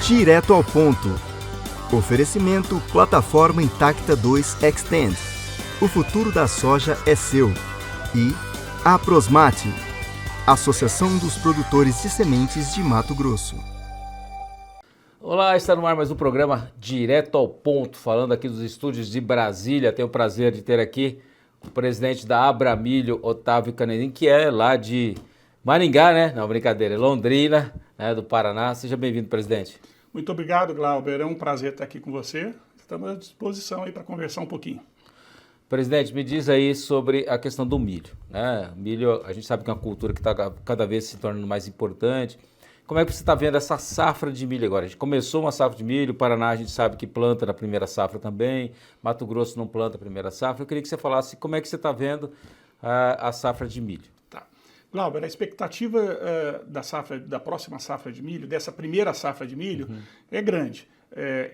Direto ao ponto. Oferecimento Plataforma Intacta 2 Extend. O futuro da soja é seu. E Aprosmate, Associação dos Produtores de Sementes de Mato Grosso. Olá, está no ar mais um programa Direto ao Ponto, falando aqui dos estúdios de Brasília. Tenho o prazer de ter aqui o presidente da Abramilho, Otávio Canedin, que é lá de Maringá, né? Não, brincadeira, Londrina, né, do Paraná. Seja bem-vindo, presidente. Muito obrigado, Glauber. É um prazer estar aqui com você. Estamos à disposição aí para conversar um pouquinho. Presidente, me diz aí sobre a questão do milho, né? Milho, a gente sabe que é uma cultura que está cada vez se tornando mais importante. Como é que você está vendo essa safra de milho agora? A gente começou uma safra de milho, o Paraná a gente sabe que planta na primeira safra também, Mato Grosso não planta a primeira safra. Eu queria que você falasse como é que você está vendo a safra de milho. Tá. Glauber, a expectativa da próxima safra de milho, dessa primeira safra de milho, é grande.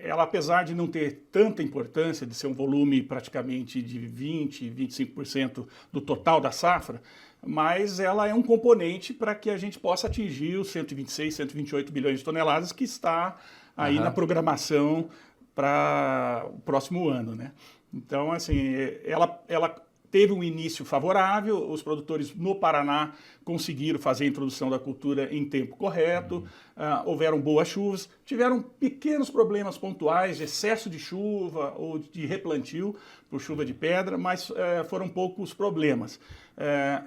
Ela, apesar de não ter tanta importância, de ser um volume praticamente de 20%, 25% do total da safra, mas ela é um componente para que a gente possa atingir os 126, 128 bilhões de toneladas que está aí na programação para o próximo ano, né? Então, assim, ela teve um início favorável, os produtores no Paraná conseguiram fazer a introdução da cultura em tempo correto, houveram boas chuvas, tiveram pequenos problemas pontuais de excesso de chuva ou de replantio por chuva de pedra, mas foram poucos problemas.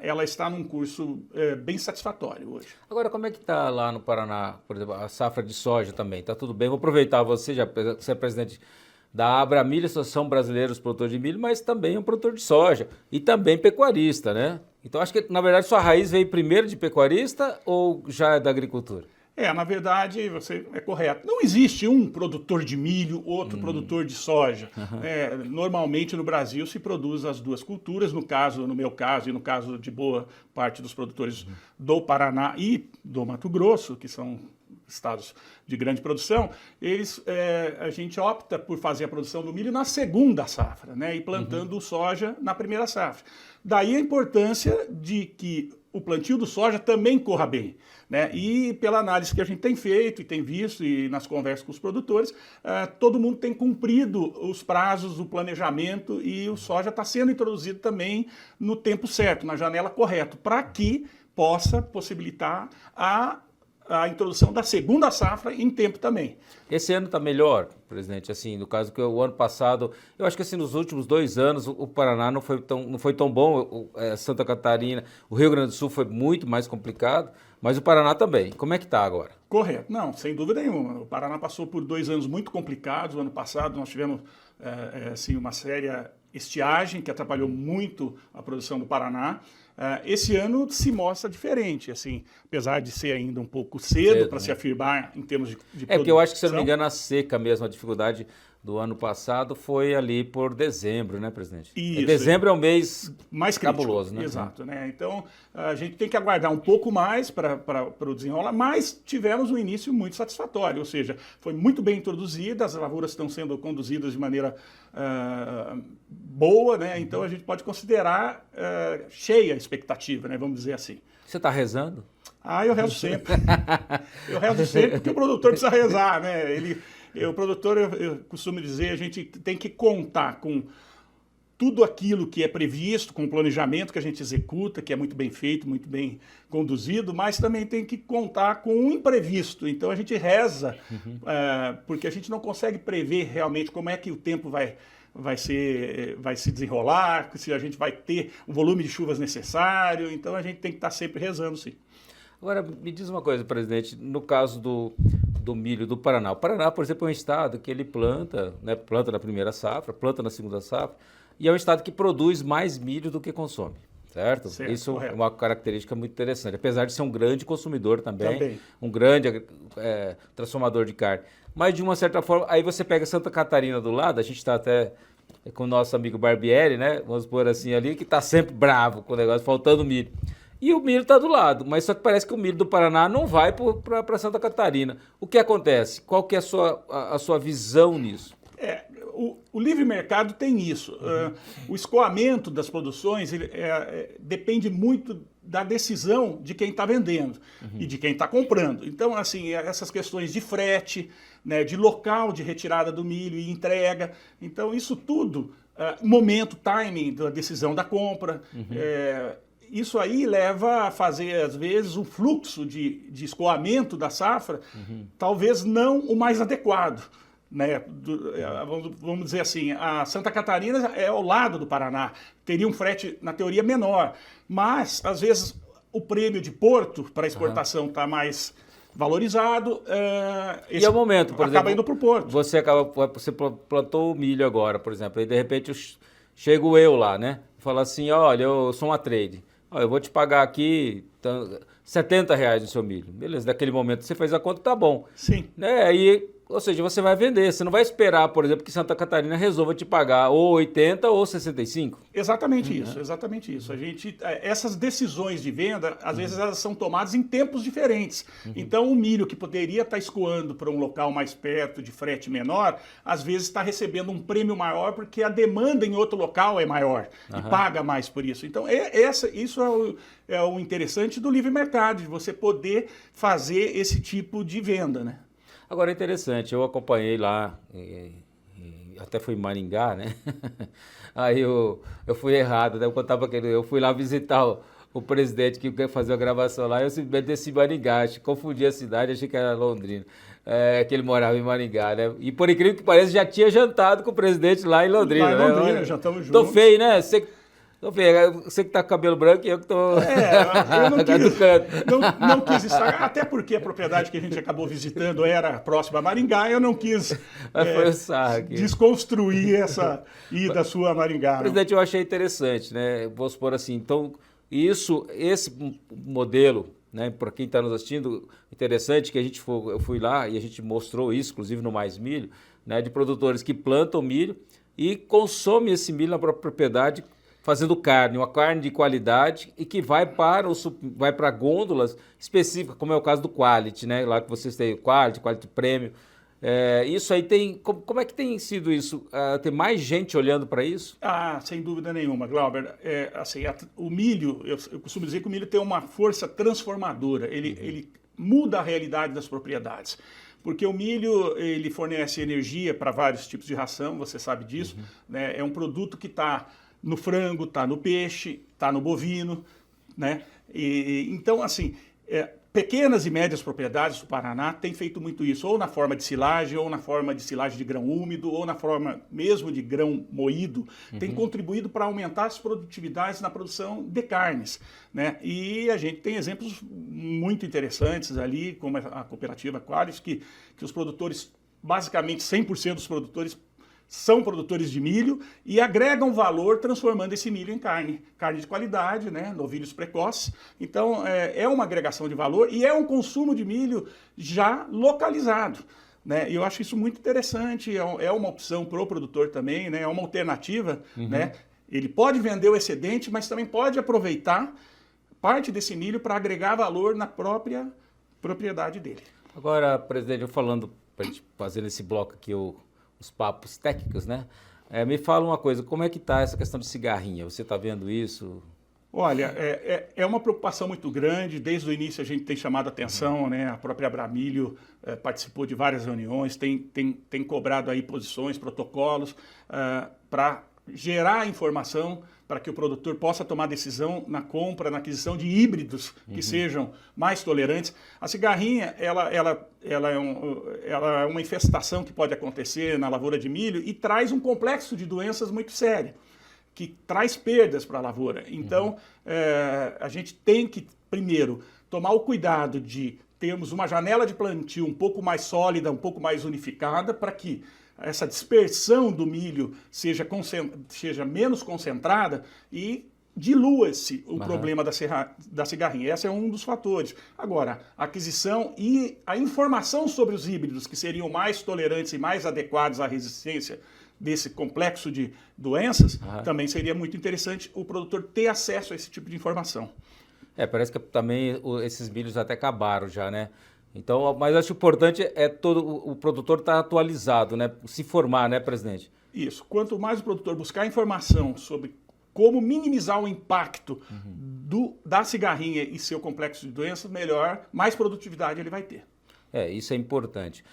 Ela está num curso bem satisfatório hoje. Agora, como é que está lá no Paraná, por exemplo, a safra de soja também? Está tudo bem? Vou aproveitar você é presidente da Abramilho, Associação Brasileira dos Produtores de Milho, mas também é um produtor de soja e também pecuarista, né? Então, acho que, na verdade, sua raiz veio primeiro de pecuarista ou já é da agricultura? Na verdade, você é correto. Não existe um produtor de milho, outro produtor de soja. Normalmente, no Brasil, se produz as duas culturas. No meu caso e no caso de boa parte dos produtores do Paraná e do Mato Grosso, que são estados de grande produção, a gente opta por fazer a produção do milho na segunda safra, né, e plantando soja na primeira safra. Daí a importância de que o plantio do soja também corra bem, né? E pela análise que a gente tem feito e tem visto e nas conversas com os produtores, todo mundo tem cumprido os prazos, o planejamento, e o soja está sendo introduzido também no tempo certo, na janela correta, para que possa possibilitar a introdução da segunda safra em tempo também. Esse ano está melhor, presidente, assim, no caso que o ano passado, eu acho que assim, nos últimos 2 anos o Paraná não foi tão bom, Santa Catarina, o Rio Grande do Sul foi muito mais complicado, mas o Paraná também. Como é que está agora? Correto, não, sem dúvida nenhuma. O Paraná passou por 2 anos muito complicados. O ano passado nós tivemos assim, uma séria estiagem que atrapalhou muito a produção do Paraná. Esse ano se mostra diferente, assim, apesar de ser ainda um pouco cedo para se afirmar em termos de produção. Porque eu acho que, se eu não me engano, a seca mesmo, a dificuldade do ano passado foi ali por dezembro, né, presidente? Isso, dezembro é o mês mais crítico, cabuloso, né? Exato, né? Então, a gente tem que aguardar um pouco mais para o desenrolar, mas tivemos um início muito satisfatório, ou seja, foi muito bem introduzida, as lavouras estão sendo conduzidas de maneira boa, né? Então a gente pode considerar cheia a expectativa, né? Vamos dizer assim. Você está rezando? Eu rezo sempre. Eu rezo sempre porque o produtor precisa rezar, né? O produtor, eu costumo dizer, a gente tem que contar com tudo aquilo que é previsto, com o planejamento que a gente executa, que é muito bem feito, muito bem conduzido, mas também tem que contar com o imprevisto. Então a gente reza, porque a gente não consegue prever realmente como é que o tempo vai se desenrolar, se a gente vai ter o volume de chuvas necessário. Então a gente tem que estar sempre rezando, sim. Agora, me diz uma coisa, presidente, no caso do milho do Paraná. O Paraná, por exemplo, é um estado que ele planta, né, planta na primeira safra, planta na segunda safra, e é um estado que produz mais milho do que consome, certo? Isso correto. É uma característica muito interessante, apesar de ser um grande consumidor também. Um grande transformador de carne. Mas, de uma certa forma, aí você pega Santa Catarina do lado, a gente está até com o nosso amigo Barbieri, né, vamos pôr assim ali, que está sempre bravo com o negócio, faltando milho. E o milho está do lado, mas só que parece que o milho do Paraná não vai para Santa Catarina. O que acontece? Qual que é a sua visão nisso? o livre mercado tem isso. O escoamento das produções depende muito da decisão de quem está vendendo e de quem está comprando. Então, assim, essas questões de frete, né, de local de retirada do milho e entrega. Então, isso tudo, momento, timing da decisão da compra, isso aí leva a fazer, às vezes, um fluxo de escoamento da safra, talvez não o mais adequado. Né? Vamos dizer assim, a Santa Catarina é ao lado do Paraná, teria um frete, na teoria, menor, mas, às vezes, o prêmio de porto para exportação está mais valorizado. E é o momento, por acaba exemplo, indo para o porto. Você plantou o milho agora, por exemplo, e de repente chego eu lá, né? Falo assim, olha, eu sou uma trade. Eu vou te pagar aqui R$70 no seu milho. Beleza, naquele momento você fez a conta, tá bom. Sim. Né? Aí, ou seja, você vai vender. Você não vai esperar, por exemplo, que Santa Catarina resolva te pagar ou 80 ou 65. Exatamente isso, exatamente isso. Essas decisões de venda, às vezes elas são tomadas em tempos diferentes. Então, o milho que poderia estar escoando para um local mais perto, de frete menor, às vezes está recebendo um prêmio maior porque a demanda em outro local é maior e paga mais por isso. Então, isso é o interessante do livre mercado, de você poder fazer esse tipo de venda, né? Agora é interessante, eu acompanhei lá, até fui em Maringá, né? Aí eu fui errado, né? Eu fui lá visitar o presidente que quer fazer a gravação lá, eu simplesmente desci em Maringá, confundi a cidade, achei que era Londrina, que ele morava em Maringá, né? E por incrível que pareça, já tinha jantado com o presidente lá em Londrina. Lá em Londrina, já estamos juntos. Tô feio, né? Você que tá com cabelo branco e eu que tô... eu não quis estragar, até porque a propriedade que a gente acabou visitando era próxima a Maringá, eu não quis desconstruir essa ida sua a Maringá. Presidente, eu achei interessante, né? Vou supor assim, então, esse modelo, né, para quem está nos assistindo, interessante que eu fui lá e a gente mostrou isso, inclusive no Mais Milho, né, de produtores que plantam milho e consomem esse milho na própria propriedade, fazendo carne, uma carne de qualidade e que vai para gôndolas específicas, como é o caso do Quality, né? Lá que vocês têm Quality Premium. Isso aí tem... Como é que tem sido isso? Tem mais gente olhando para isso? Sem dúvida nenhuma, Glauber. O milho, eu costumo dizer que o milho tem uma força transformadora. Ele muda a realidade das propriedades. Porque o milho, ele fornece energia para vários tipos de ração, você sabe disso. Né? É um produto que está no frango, está no peixe, está no bovino, né? Então, assim, pequenas e médias propriedades do Paraná têm feito muito isso, ou na forma de silagem, ou na forma de silagem de grão úmido, ou na forma mesmo de grão moído, tem contribuído para aumentar as produtividades na produção de carnes, né? E a gente tem exemplos muito interessantes ali, como a cooperativa Qualis, que os produtores, basicamente 100% dos produtores, são produtores de milho e agregam valor transformando esse milho em carne de qualidade, né, novilhos precoces. Então, é uma agregação de valor e é um consumo de milho já localizado, né? E eu acho isso muito interessante, é uma opção para o produtor também, né, é uma alternativa, né? Ele pode vender o excedente, mas também pode aproveitar parte desse milho para agregar valor na própria propriedade dele. Agora, presidente, falando, para a gente fazer esse bloco aqui, os papos técnicos, né? Me fala uma coisa, como é que está essa questão de cigarrinha? Você está vendo isso? Olha, é uma preocupação muito grande, desde o início a gente tem chamado a atenção, né? A própria Abramilho participou de várias reuniões, tem cobrado aí posições, protocolos para gerar informação para que o produtor possa tomar decisão na compra, na aquisição de híbridos que sejam mais tolerantes. A cigarrinha, ela é uma infestação que pode acontecer na lavoura de milho e traz um complexo de doenças muito sério, que traz perdas para a lavoura. Então, a gente tem que, primeiro, tomar o cuidado de termos uma janela de plantio um pouco mais sólida, um pouco mais unificada, para que essa dispersão do milho seja menos concentrada e dilua-se o problema da cigarrinha. Esse é um dos fatores. Agora, a aquisição e a informação sobre os híbridos que seriam mais tolerantes e mais adequados à resistência desse complexo de doenças, também seria muito interessante o produtor ter acesso a esse tipo de informação. Parece que também esses milhos até acabaram já, né? Então, mas acho importante todo o produtor estar atualizado, né? Se formar, né, presidente? Isso. Quanto mais o produtor buscar informação sobre como minimizar o impacto da cigarrinha e seu complexo de doenças, melhor, mais produtividade ele vai ter. Isso é importante.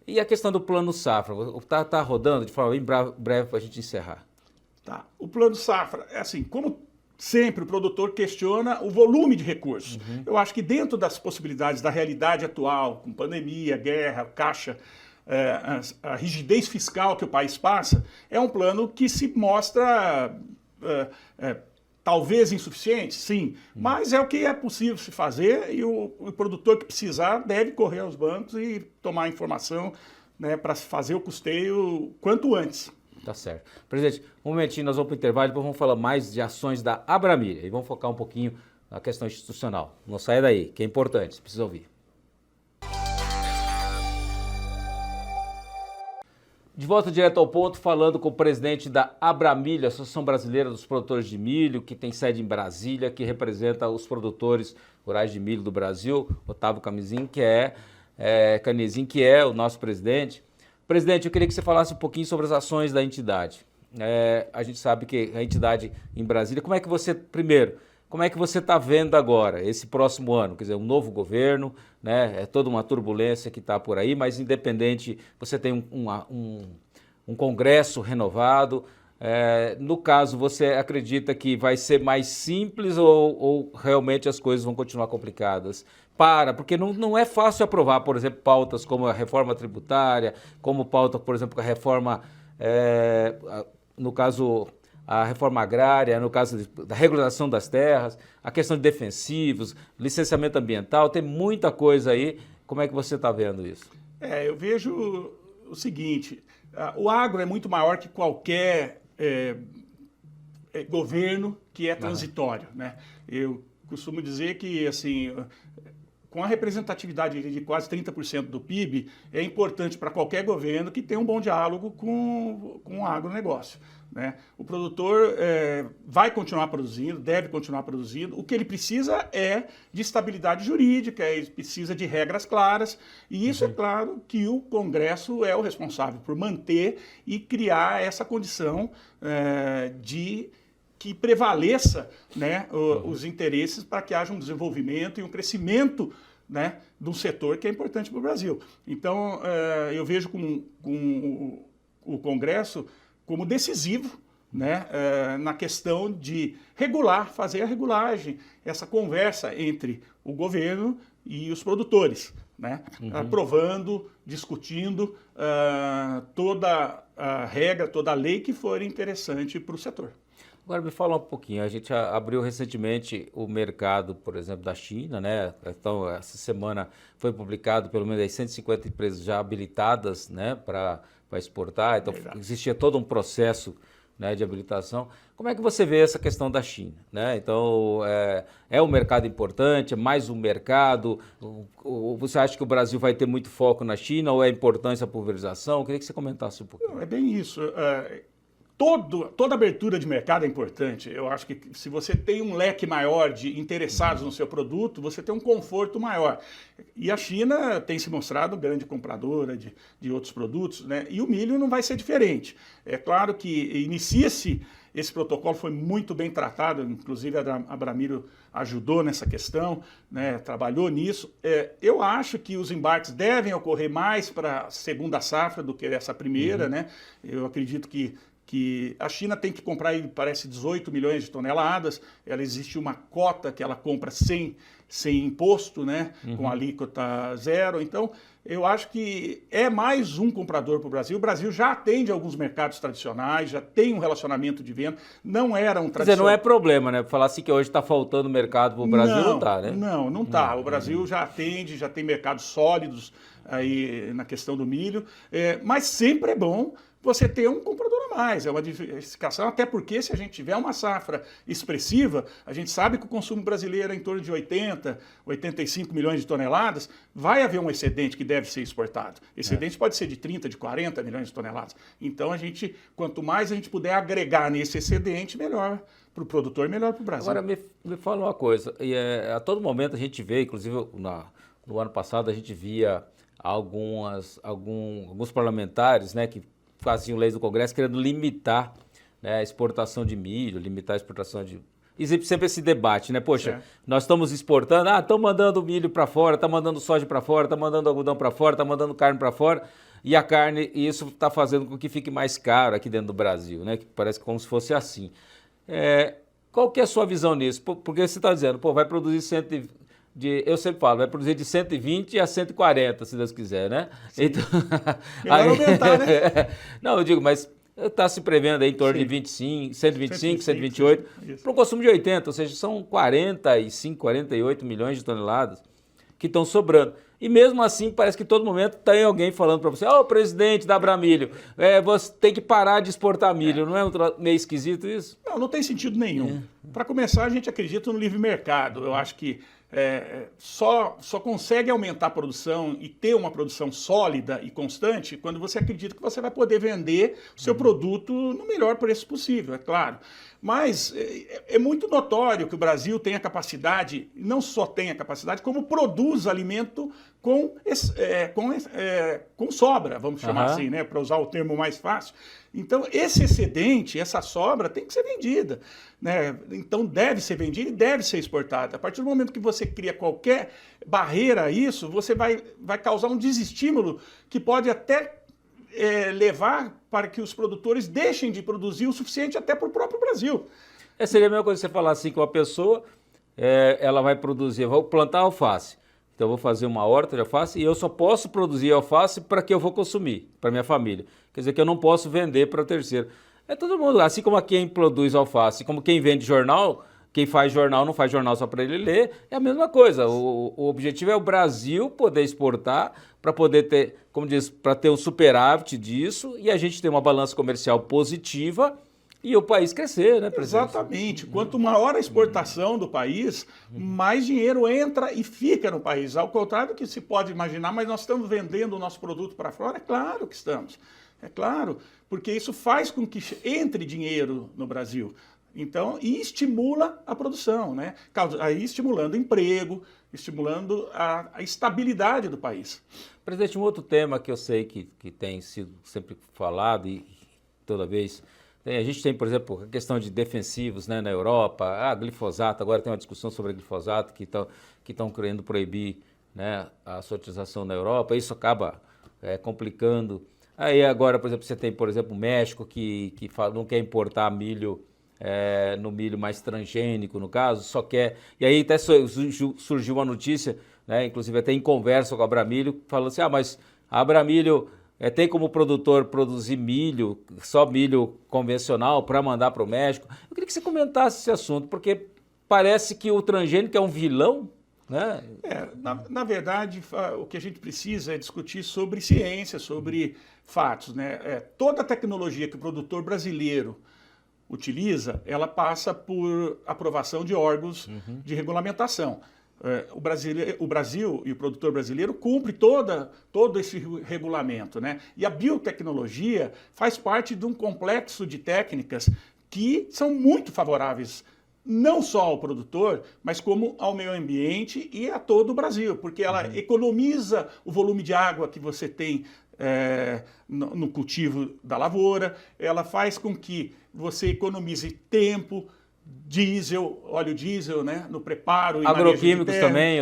E a questão do plano safra? Tá rodando de forma bem breve para a gente encerrar. Tá. O plano safra é assim, como sempre o produtor questiona o volume de recursos. Eu acho que dentro das possibilidades da realidade atual, com pandemia, guerra, caixa, a rigidez fiscal que o país passa, é um plano que se mostra talvez insuficiente, sim, mas é o que é possível se fazer e o produtor que precisar deve correr aos bancos e tomar informação, né, para fazer o custeio quanto antes. Tá certo. Presidente, um momentinho, nós vamos para o intervalo, depois vamos falar mais de ações da Abramilha e vamos focar um pouquinho na questão institucional. Não saia daí, que é importante, você precisa ouvir. De volta direto ao ponto, falando com o presidente da Abramilha, Associação Brasileira dos Produtores de Milho, que tem sede em Brasília, que representa os produtores rurais de milho do Brasil, Otávio Canizin, que é o nosso presidente. Presidente, eu queria que você falasse um pouquinho sobre as ações da entidade. A gente sabe que a entidade em Brasília, como é que você está vendo agora, esse próximo ano? Quer dizer, um novo governo, né? É toda uma turbulência que está por aí, mas independente, você tem um Congresso renovado. No caso, você acredita que vai ser mais simples ou realmente as coisas vão continuar complicadas? Porque não é fácil aprovar, por exemplo, pautas como a reforma tributária, como pauta, por exemplo, a reforma, no caso, a reforma agrária, no caso da regularização das terras, a questão de defensivos, licenciamento ambiental, tem muita coisa aí. Como é que você está vendo isso? Eu vejo o seguinte, o agro é muito maior que qualquer governo que é transitório, né? Eu costumo dizer que, assim, com a representatividade de quase 30% do PIB, é importante para qualquer governo que tenha um bom diálogo com o agronegócio, né? O produtor vai continuar produzindo, deve continuar produzindo. O que ele precisa é de estabilidade jurídica, ele precisa de regras claras, e isso é claro que o Congresso é o responsável por manter e criar essa condição de que prevaleça, né, os interesses para que haja um desenvolvimento e um crescimento, né, de um setor que é importante para o Brasil. Então, eu vejo com o Congresso como decisivo, né, na questão de fazer a regulagem, essa conversa entre o governo e os produtores, né, aprovando, discutindo toda a regra, toda a lei que for interessante para o setor. Agora me fala um pouquinho, a gente abriu recentemente o mercado, por exemplo, da China, né? Então, essa semana foi publicado pelo menos 150 empresas já habilitadas, né, para exportar, então existia todo um processo, né, de habilitação. Como é que você vê essa questão da China, né? Então, é um mercado importante, é mais um mercado, ou você acha que o Brasil vai ter muito foco na China, ou é importante a pulverização? Eu queria que você comentasse um pouquinho. Não, é bem isso. Toda abertura de mercado é importante. Eu acho que se você tem um leque maior de interessados no seu produto, você tem um conforto maior. E a China tem se mostrado grande compradora de outros produtos, né? E o milho não vai ser diferente. É claro que inicia-se, esse protocolo foi muito bem tratado, inclusive a Abramilha ajudou nessa questão, né? Trabalhou nisso. Eu acho que os embarques devem ocorrer mais para a segunda safra do que essa primeira, né? Eu acredito que a China tem que comprar, parece, 18 milhões de toneladas, existe uma cota que ela compra sem imposto, né, com alíquota zero. Então, eu acho que é mais um comprador para o Brasil. O Brasil já atende alguns mercados tradicionais, já tem um relacionamento de venda, não era um tradicional. Quer dizer, não é problema, né? Falar assim que hoje está faltando mercado para o Brasil, não está, né? Não está. O Brasil já atende, já tem mercados sólidos aí na questão do milho, mas sempre é bom você ter um comprador a mais, é uma diversificação, até porque se a gente tiver uma safra expressiva, a gente sabe que o consumo brasileiro é em torno de 80, 85 milhões de toneladas, vai haver um excedente que deve ser exportado. Excedente pode ser de 30, de 40 milhões de toneladas. Então, quanto mais a gente puder agregar nesse excedente, melhor para o produtor, melhor para o Brasil. Agora, me fala uma coisa, a todo momento a gente vê, inclusive no ano passado a gente via alguns parlamentares, né, que faziam leis do Congresso querendo limitar, né, a exportação de milho, limitar a exportação de... Existe sempre esse debate, né? Poxa, nós estamos exportando, estão mandando milho para fora, está mandando soja para fora, está mandando algodão para fora, está mandando carne para fora, e a carne, e isso está fazendo com que fique mais caro aqui dentro do Brasil, né? Que parece como se fosse assim. Qual que é a sua visão nisso? Porque você está dizendo, vai produzir eu sempre falo, vai produzir de 120 a 140, se Deus quiser, né? Sim. Então, vai aumentar, né? Não, eu digo, mas está se prevendo aí em torno de 125, 128, para um consumo de 80, ou seja, são 45, 48 milhões de toneladas que estão sobrando. E mesmo assim, parece que todo momento tem alguém falando para você, presidente da Abramilho, você tem que parar de exportar milho, não é meio esquisito isso? Não tem sentido nenhum. Para começar, a gente acredita no livre mercado. Eu acho que só consegue aumentar a produção e ter uma produção sólida e constante quando você acredita que você vai poder vender o seu produto no melhor preço possível, é claro. Mas é muito notório que o Brasil tem a capacidade, não só tem a capacidade, como produz alimento com sobra, vamos chamar assim, né, para usar o termo mais fácil. Então, esse excedente, essa sobra, tem que ser vendida, né? Então, deve ser vendida e deve ser exportada. A partir do momento que você cria qualquer barreira a isso, você vai causar um desestímulo que pode até levar para que os produtores deixem de produzir o suficiente até para o próprio Brasil. Seria a mesma coisa que você falar assim que uma pessoa, ela vai produzir, vou plantar alface. Então, eu vou fazer uma horta de alface e eu só posso produzir alface para que eu vou consumir, para minha família. Quer dizer que eu não posso vender para terceiro. Todo mundo, assim como quem produz alface, como quem vende jornal, quem faz jornal não faz jornal só para ele ler, é a mesma coisa. O objetivo é o Brasil poder exportar para poder ter, como diz, para ter um superávit disso e a gente ter uma balança comercial positiva e o país crescer, né, presidente? Exatamente. Quanto maior a exportação do país, mais dinheiro entra e fica no país. Ao contrário do que se pode imaginar, mas nós estamos vendendo o nosso produto para fora? É claro que estamos. É claro, porque isso faz com que entre dinheiro no Brasil. Então, e estimula a produção, né? Aí estimulando emprego, estimulando a estabilidade do país. Presidente, um outro tema que eu sei que tem sido sempre falado e toda vez... a gente tem, por exemplo, a questão de defensivos, né, na Europa, glifosato, agora tem uma discussão sobre glifosato que estão querendo proibir, né, a sua utilização na Europa, isso acaba complicando. Aí agora, por exemplo, você tem, por exemplo, o México que não quer importar milho, no milho mais transgênico, no caso, só quer... E aí até surgiu uma notícia, né, inclusive até em conversa com a Abramilho, falando assim, mas a Abramilho... tem como produtor produzir milho, só milho convencional, para mandar para o México. Eu queria que você comentasse esse assunto, porque parece que o transgênico é um vilão, né? Na verdade, o que a gente precisa é discutir sobre ciência, sobre fatos, né? Toda a tecnologia que o produtor brasileiro utiliza, ela passa por aprovação de órgãos de regulamentação. O Brasil e o produtor brasileiro cumpre todo esse regulamento, né? E a biotecnologia faz parte de um complexo de técnicas que são muito favoráveis, não só ao produtor, mas como ao meio ambiente e a todo o Brasil, porque ela economiza o volume de água que você tem no cultivo da lavoura, ela faz com que você economize tempo, óleo diesel, né, no preparo e agroquímicos também,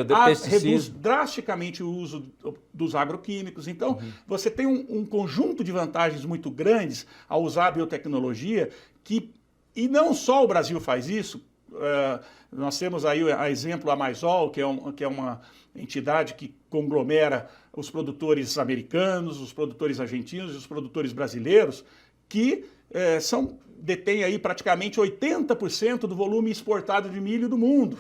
reduz drasticamente o uso dos agroquímicos. Então, você tem um conjunto de vantagens muito grandes ao usar a biotecnologia e não só o Brasil faz isso. Nós temos aí a exemplo a Maisol, que é uma entidade que conglomera os produtores americanos, os produtores argentinos e os produtores brasileiros, que detém aí praticamente 80% do volume exportado de milho do mundo,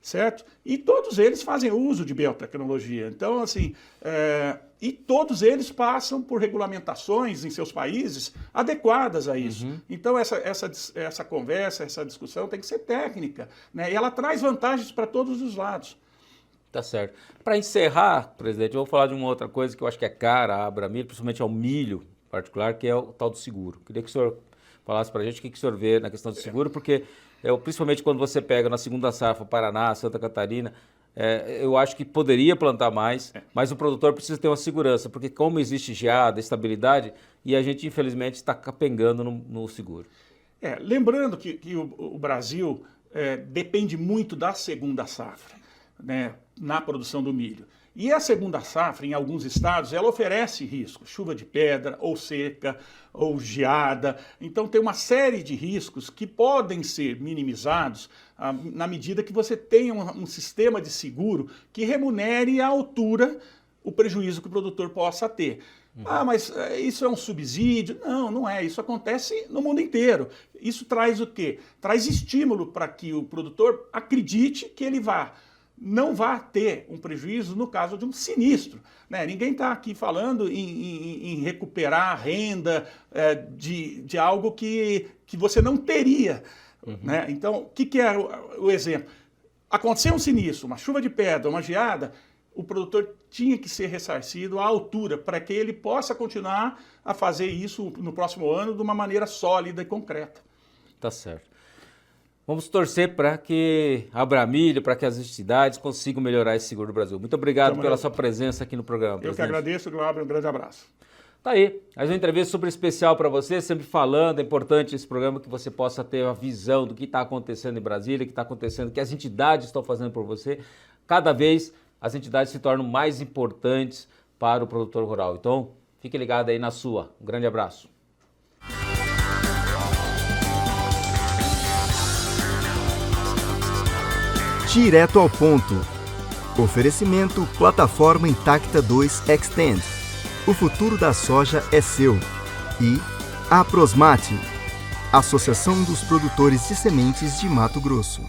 certo? E todos eles fazem uso de biotecnologia. Então, assim, e todos eles passam por regulamentações em seus países adequadas a isso. Então, essa conversa, essa discussão tem que ser técnica, né? E ela traz vantagens para todos os lados. Tá certo. Para encerrar, presidente, eu vou falar de uma outra coisa que eu acho que é cara a Abramilho, principalmente ao milho em particular, que é o tal do seguro. Queria que o senhor falasse para a gente o que o senhor vê na questão do seguro, porque principalmente quando você pega na segunda safra Paraná, Santa Catarina, eu acho que poderia plantar mais, mas o produtor precisa ter uma segurança, porque como existe geada, estabilidade, e a gente infelizmente está capengando no seguro. Lembrando que o Brasil depende muito da segunda safra, né, na produção do milho. E a segunda safra, em alguns estados, ela oferece riscos, chuva de pedra, ou seca, ou geada. Então tem uma série de riscos que podem ser minimizados na medida que você tenha um sistema de seguro que remunere à altura o prejuízo que o produtor possa ter. Mas isso é um subsídio? Não, não é. Isso acontece no mundo inteiro. Isso traz o quê? Traz estímulo para que o produtor acredite que ele não vai ter um prejuízo no caso de um sinistro. Né? Ninguém está aqui falando em recuperar a renda de algo que você não teria. Né? Então, o que é o exemplo? Aconteceu um sinistro, uma chuva de pedra, uma geada, o produtor tinha que ser ressarcido à altura para que ele possa continuar a fazer isso no próximo ano de uma maneira sólida e concreta. Tá certo. Vamos torcer para que a Abramilho, para que as entidades consigam melhorar esse seguro do Brasil. Muito obrigado pela sua presença aqui no programa, presidente. Eu que agradeço, Glauber. Um grande abraço. Tá aí, mais uma entrevista super especial para você, sempre falando, é importante esse programa que você possa ter uma visão do que está acontecendo em Brasília, o que está acontecendo, o que as entidades estão fazendo por você. Cada vez as entidades se tornam mais importantes para o produtor rural. Então, fique ligado aí na sua. Um grande abraço. Direto ao ponto. Oferecimento Plataforma Intacta 2 Extend. O futuro da soja é seu. E a Aprosmate, Associação dos Produtores de Sementes de Mato Grosso.